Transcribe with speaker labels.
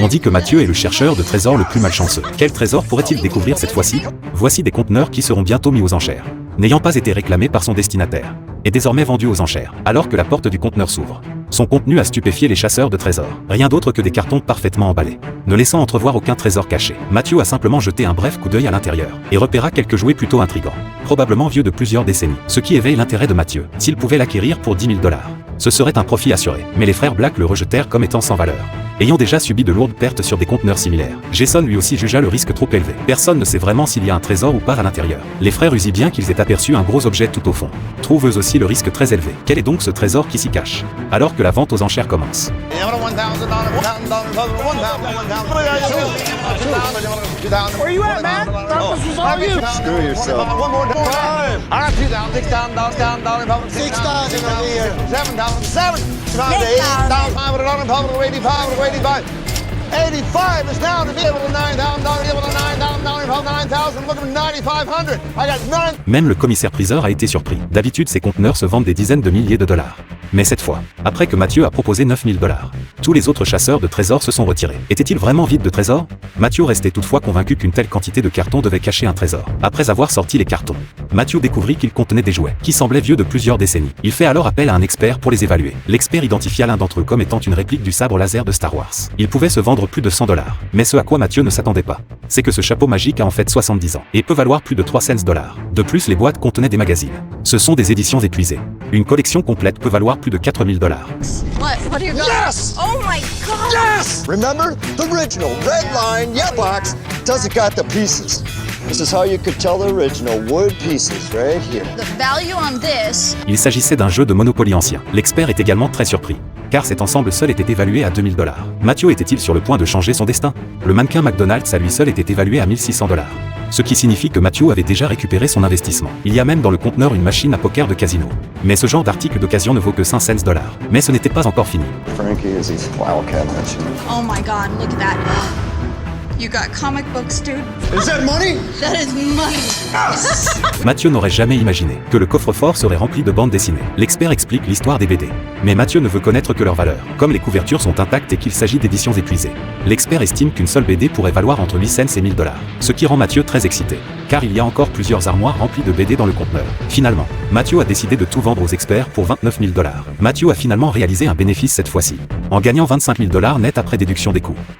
Speaker 1: On dit que Mathieu est le chercheur de trésors le plus malchanceux. Quel trésor pourrait-il découvrir cette fois-ci? Voici des conteneurs qui seront bientôt mis aux enchères. N'ayant pas été réclamé par son destinataire, est désormais vendu aux enchères, alors que la porte du conteneur s'ouvre. Son contenu a stupéfié les chasseurs de trésors. Rien d'autre que des cartons parfaitement emballés, ne laissant entrevoir aucun trésor caché. Mathieu a simplement jeté un bref coup d'œil à l'intérieur, et repéra quelques jouets plutôt intrigants, probablement vieux de plusieurs décennies, ce qui éveille l'intérêt de Mathieu. S'il pouvait l'acquérir pour 10 000 $, ce serait un profit assuré. Mais les frères Black le rejetèrent comme étant sans valeur, ayant déjà subi de lourdes pertes sur des conteneurs similaires. Jason lui aussi jugea le risque trop élevé. Personne ne sait vraiment s'il y a un trésor ou pas à l'intérieur. Les frères usent bien qu'ils aient aperçu un gros objet tout au fond. Trouvent eux aussi le risque très élevé. Quel est donc ce trésor qui s'y cache? Alors que la vente aux enchères commence.
Speaker 2: Where you at, man? Breakfast was on you.
Speaker 3: Screw yourself.
Speaker 2: One more time. All right, $2,000, $6,000,
Speaker 3: $6,000 over here.
Speaker 2: $7, $8,500, 85 85 is down to be able to $9,000, able to $9,000, look at 9,500. I got 9.
Speaker 1: Même le commissaire-priseur a été surpris. D'habitude, ces conteneurs se vendent des dizaines de milliers de dollars. Mais cette fois, après que Mathieu a proposé 9 000 $, tous les autres chasseurs de trésors se sont retirés. Était-il vraiment vide de trésors? Mathieu restait toutefois convaincu qu'une telle quantité de cartons devait cacher un trésor. Après avoir sorti les cartons, Mathieu découvrit qu'ils contenaient des jouets, qui semblaient vieux de plusieurs décennies. Il fait alors appel à un expert pour les évaluer. L'expert identifia l'un d'entre eux comme étant une réplique du sabre laser de Star Wars. Il pouvait se vendre plus de 100 $. Mais ce à quoi Mathieu ne s'attendait pas, c'est que ce chapeau magique a en fait 70 ans, et peut valoir plus de 3 cents $. De plus, les boîtes contenaient des magazines. Ce sont des éditions épuisées. Une collection complète peut valoir plus de 4 000 $.
Speaker 4: What are you going?
Speaker 3: Yes!
Speaker 4: Oh my god!
Speaker 3: Yes! Remember? The original red line, yeah box, doesn't got the pieces. This is how you could tell the original wood pieces right here.
Speaker 4: The value on this.
Speaker 1: Il s'agissait d'un jeu de Monopoly ancien. L'expert est également très surpris, car cet ensemble seul était évalué à 2 000 $. Mathieu était-il sur le point de changer son destin? Le mannequin McDonald's à lui seul était évalué à 1 600 $. Ce qui signifie que Mathieu avait déjà récupéré son investissement. Il y a même dans le conteneur une machine à poker de casino. Mais ce genre d'article d'occasion ne vaut que 5 cents $. Mais ce n'était pas encore fini.
Speaker 3: Frankie is his file cabinet.
Speaker 4: Oh my god, look at that. You got comic books, dude.
Speaker 3: Is that money?
Speaker 4: That is money.
Speaker 1: Mathieu n'aurait jamais imaginé que le coffre-fort serait rempli de bandes dessinées. L'expert explique l'histoire des BD. Mais Mathieu ne veut connaître que leur valeur. Comme les couvertures sont intactes et qu'il s'agit d'éditions épuisées, l'expert estime qu'une seule BD pourrait valoir entre 8 cents et 1000 $. Ce qui rend Mathieu très excité, car il y a encore plusieurs armoires remplies de BD dans le conteneur. Finalement, Mathieu a décidé de tout vendre aux experts pour 29 000 $. Mathieu a finalement réalisé un bénéfice cette fois-ci, en gagnant 25 000 $ net après déduction des coûts.